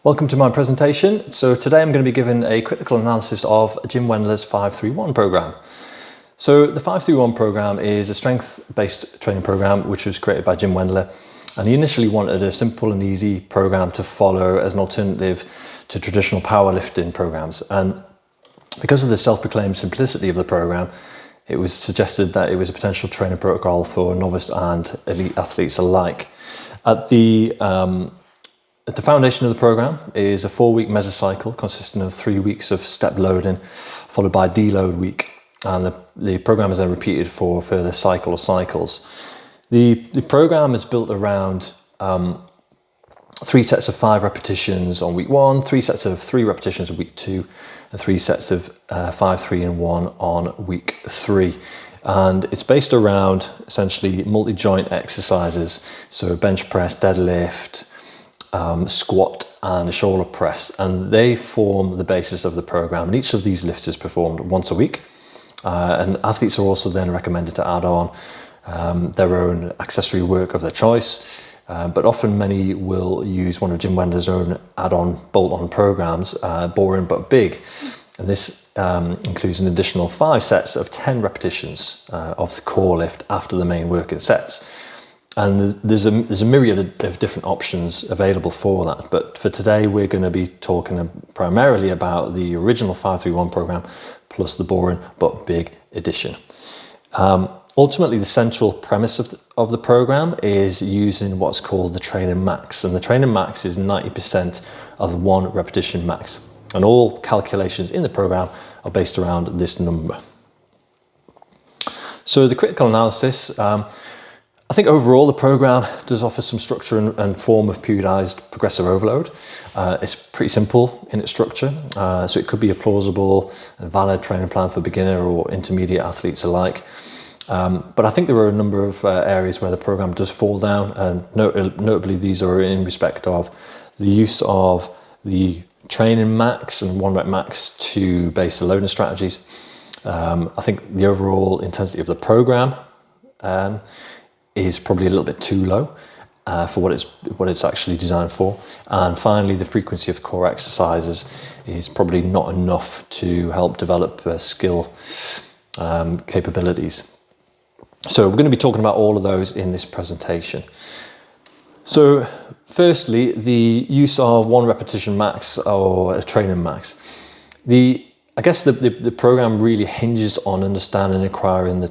Welcome to my presentation. So today I'm going to be giving a critical analysis of Jim Wendler's 5-3-1 program. So the 5-3-1 program is a strength-based training program which was created by Jim Wendler, and he initially wanted a simple and easy program to follow as an alternative to traditional powerlifting programs. And because of the self-proclaimed simplicity of the program, it was suggested that it was a potential training protocol for novice and elite athletes alike. At the foundation of the program is a 4-week mesocycle consisting of 3 weeks of step loading, followed by a deload week. And the program is then repeated for a further cycle or cycles. The program is built around 3 sets of 5 repetitions on week 1, 3 sets of 3 repetitions on week 2, and 3 sets of 5, 3, and 1 on week 3. And it's based around essentially multi-joint exercises, so bench press, deadlift, squat and a shoulder press, and they form the basis of the program. And each of these lifts is performed once a week, and athletes are also then recommended to add on their own accessory work of their choice, but often many will use one of Jim Wendler's own add-on bolt-on programs, boring but big, and this includes an additional 5 sets of 10 repetitions of the core lift after the main working sets. And there's a myriad of different options available for that. But for today, we're going to be talking primarily about the original 5-3-1 program plus the boring but big edition. Ultimately, the central premise of the program is using what's called the training max. And the training max is 90% of the 1 repetition max. And all calculations in the program are based around this number. So the critical analysis, I think overall the program does offer some structure and form of periodized progressive overload. It's pretty simple in its structure, so it could be a plausible and valid training plan for beginner or intermediate athletes alike. But I think there are a number of areas where the program does fall down, and notably these are in respect of the use of the training max and 1 rep max to base the loading strategies. I think the overall intensity of the program is probably a little bit too low for what it's actually designed for. And finally, the frequency of core exercises is probably not enough to help develop skill capabilities. So we're going to be talking about all of those in this presentation. So firstly, the use of 1 repetition max or a training max. I guess the program really hinges on understanding and acquiring the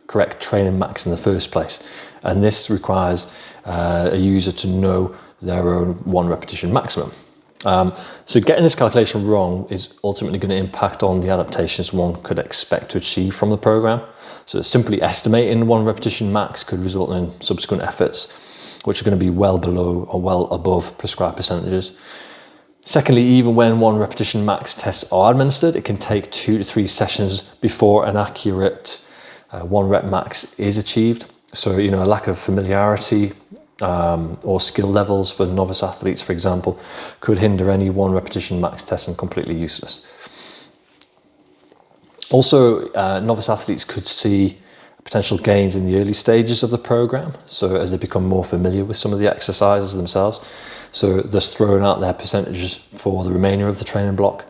correct training max in the first place, and this requires a user to know their own 1 repetition maximum. So getting this calculation wrong is ultimately going to impact on the adaptations one could expect to achieve from the program. So simply estimating 1 repetition max could result in subsequent efforts which are going to be well below or well above prescribed percentages. Secondly, even when 1 repetition max tests are administered, it can take 2 to 3 sessions before an accurate 1 rep max is achieved. So, a lack of familiarity or skill levels for novice athletes, for example, could hinder any 1 repetition max test and completely useless. Also, novice athletes could see potential gains in the early stages of the program, so as they become more familiar with some of the exercises themselves, so thus throwing out their percentages for the remainder of the training block.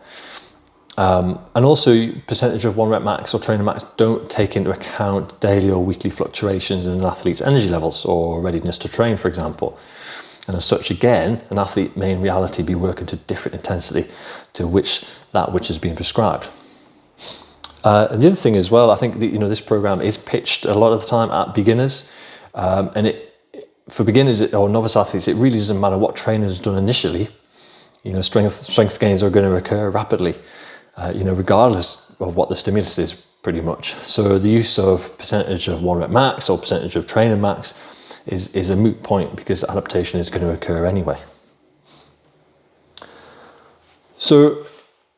And also, percentage of 1 rep max or training max don't take into account daily or weekly fluctuations in an athlete's energy levels or readiness to train, for example. And as such, again, an athlete may in reality be working to different intensity to which is being prescribed. And the other thing as well, I think that, this program is pitched a lot of the time at beginners, and for beginners or novice athletes, it really doesn't matter what training is done initially. Strength gains are going to occur rapidly, regardless of what the stimulus is, pretty much. So the use of percentage of 1 rep max or percentage of training max is a moot point because adaptation is going to occur anyway. So,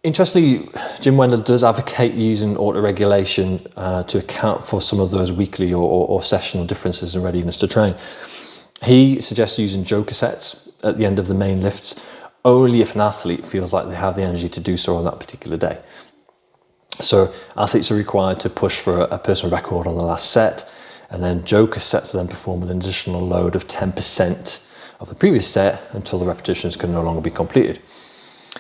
interestingly, Jim Wendler does advocate using auto-regulation to account for some of those weekly or sessional differences in readiness to train. He suggests using joker sets at the end of the main lifts only if an athlete feels like they have the energy to do so on that particular day. So athletes are required to push for a personal record on the last set, and then joker sets are then performed with an additional load of 10% of the previous set until the repetitions can no longer be completed.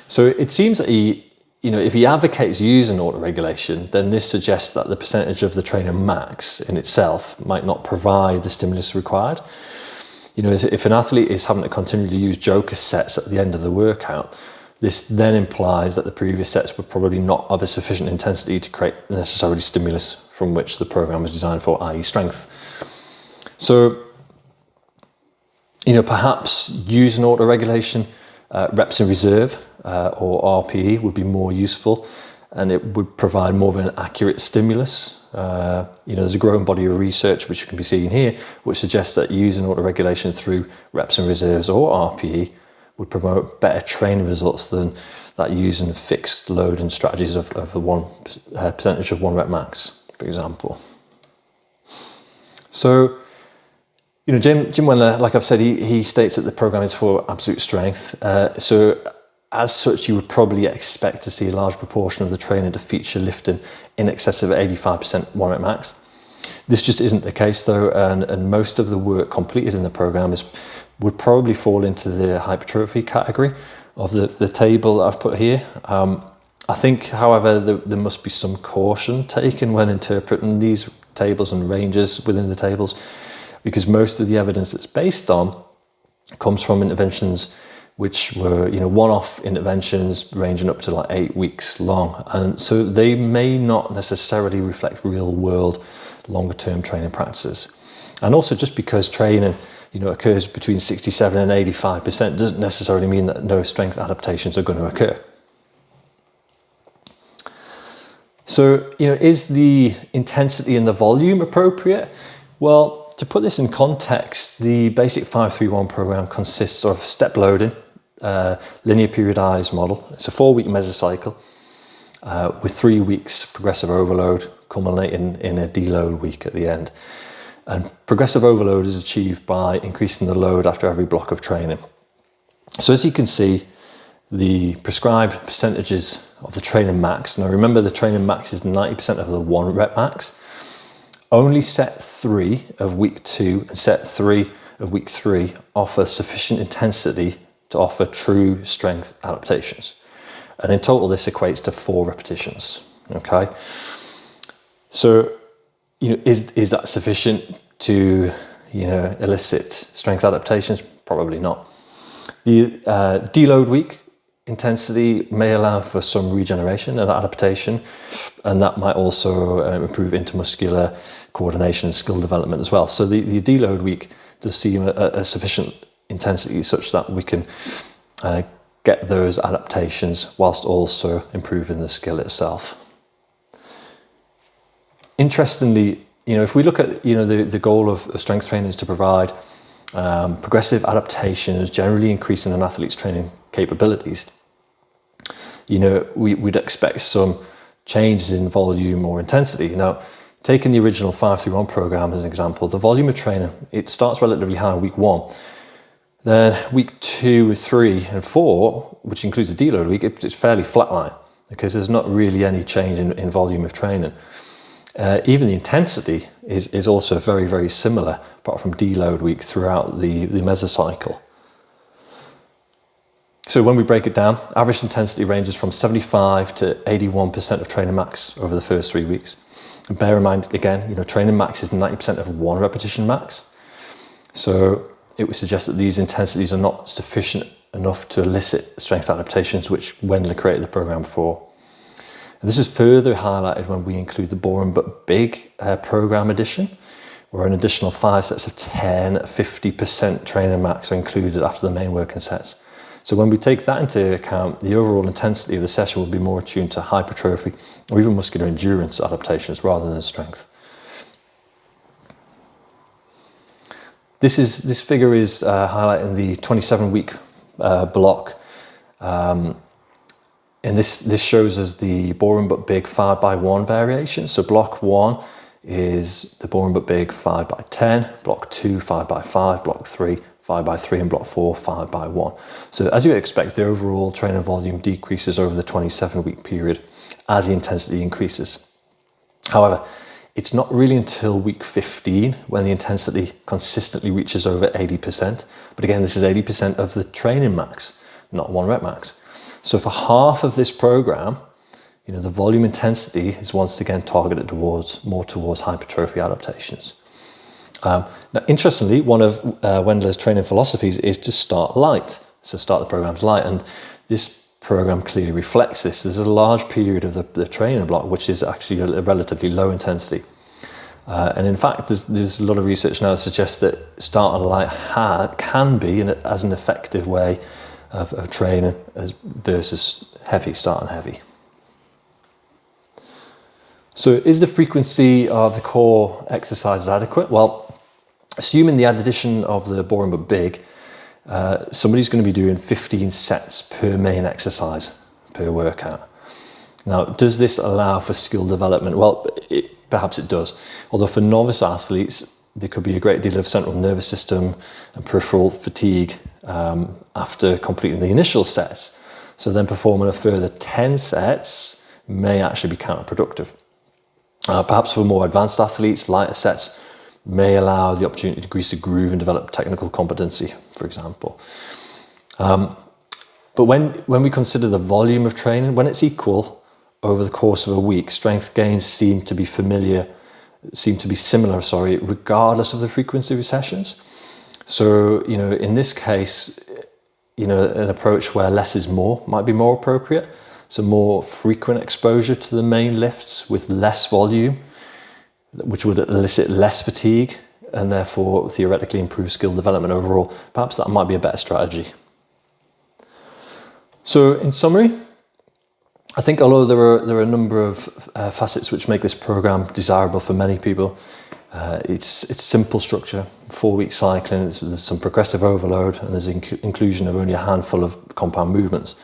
So it seems that if he advocates using auto-regulation, then this suggests that the percentage of the trainer max in itself might not provide the stimulus required. If an athlete is having to continually use joker sets at the end of the workout, this then implies that the previous sets were probably not of a sufficient intensity to create the necessary stimulus from which the program was designed for, i.e. strength. So, perhaps using auto-regulation, reps in reserve or RPE would be more useful, and it would provide more of an accurate stimulus. There's a growing body of research, which you can be seeing here, which suggests that using auto-regulation through reps in reserves or RPE would promote better training results than that using fixed load and strategies of the percentage of 1 rep max, for example. So, Jim Wendler, like I've said, he states that the program is for absolute strength. So as such, you would probably expect to see a large proportion of the training to feature lifting in excess of 85% 1 rep max. This just isn't the case though, and most of the work completed in the program would probably fall into the hypertrophy category of the table that I've put here. I think, however, there must be some caution taken when interpreting these tables and ranges within the tables, because most of the evidence that's based on comes from interventions which were, one-off interventions ranging up to like 8 weeks long. And so they may not necessarily reflect real-world longer-term training practices. And also, just because training occurs between 67 and 85% doesn't necessarily mean that no strength adaptations are going to occur. So, is the intensity and the volume appropriate? Well, to put this in context, the basic 5-3-1 program consists of step loading, linear periodized model. It's a 4-week mesocycle with 3 weeks progressive overload, culminating in a deload week at the end. And progressive overload is achieved by increasing the load after every block of training. So as you can see, the prescribed percentages of the training max, now remember the training max is 90% of the 1 rep max, only set 3 of week 2 and set 3 of week 3 offer sufficient intensity to offer true strength adaptations. And in total, this equates to 4 repetitions, okay? So, is that sufficient to, elicit strength adaptations? Probably not. The deload week intensity may allow for some regeneration and adaptation, and that might also improve intermuscular coordination and skill development as well. So the deload week does seem a sufficient intensity such that we can get those adaptations whilst also improving the skill itself. Interestingly, if we look at the goal of strength training is to provide progressive adaptations, generally increasing an athlete's training capabilities, we'd expect some changes in volume or intensity. Now, taking the original 5-3-1 program as an example, the volume of training, it starts relatively high in week 1. Then week 2, 3, and 4, which includes the deload week, it's fairly flatline because there's not really any change in volume of training. Even the intensity is also very, very similar, apart from deload week, throughout the mesocycle. So when we break it down, average intensity ranges from 75 to 81% of training max over the first 3 weeks. And bear in mind, again, training max is 90% of 1 repetition max. So it would suggest that these intensities are not sufficient enough to elicit strength adaptations, which Wendler created the program for. And this is further highlighted when we include the boring but big program addition, where an additional 5 sets of 10 at 50% training max are included after the main working sets. So when we take that into account, the overall intensity of the session will be more attuned to hypertrophy or even muscular endurance adaptations rather than strength. This figure is highlighting the 27-week block. And this shows us the boring but big 5x1 variation. So block 1 is the boring but big 5x10, block 2 5x5, block 3 5x3, and block 4 5x1. So as you would expect, the overall training volume decreases over the 27-week period as the intensity increases. However, It's not really until week 15 when the intensity consistently reaches over 80%. But again, this is 80% of the training max, not 1 rep max. So for half of this program, the volume intensity is once again targeted more towards hypertrophy adaptations. Now, interestingly, one of Wendler's training philosophies is to start light. So start the programs light, and this program clearly reflects this. There's a large period of the training block which is actually a relatively low intensity. And in fact, there's a lot of research now that suggests that start on light can be as an effective way of training versus heavy, start on heavy. So is the frequency of the core exercises adequate? Well, assuming the addition of the boring but big, somebody's going to be doing 15 sets per main exercise per workout. Now, does this allow for skill development? Well, perhaps it does. Although for novice athletes, there could be a great deal of central nervous system and peripheral fatigue after completing the initial sets. So then performing a further 10 sets may actually be counterproductive. Perhaps for more advanced athletes, lighter sets may allow the opportunity to grease the groove and develop technical competency, for example. But when we consider the volume of training, when it's equal over the course of a week, strength gains seem to be similar, regardless of the frequency of sessions. So, in this case, an approach where less is more might be more appropriate. So more frequent exposure to the main lifts with less volume, which would elicit less fatigue and therefore theoretically improve skill development overall. Perhaps that might be a better strategy. So in summary, I think although there are a number of facets which make this program desirable for many people, it's simple structure, 4-week cycling, there's some progressive overload, and there's inclusion of only a handful of compound movements.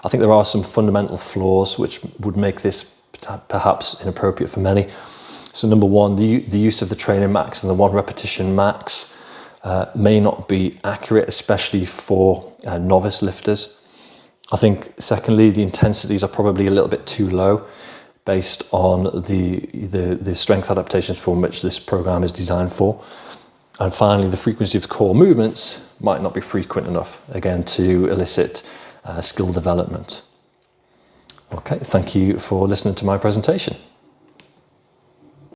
I think there are some fundamental flaws which would make this perhaps inappropriate for many. So number one, the use of the training max and the 1 repetition max may not be accurate, especially for novice lifters. I think secondly, the intensities are probably a little bit too low based on the strength adaptations for which this program is designed for. And finally, the frequency of core movements might not be frequent enough, again, to elicit skill development. Okay, thank you for listening to my presentation.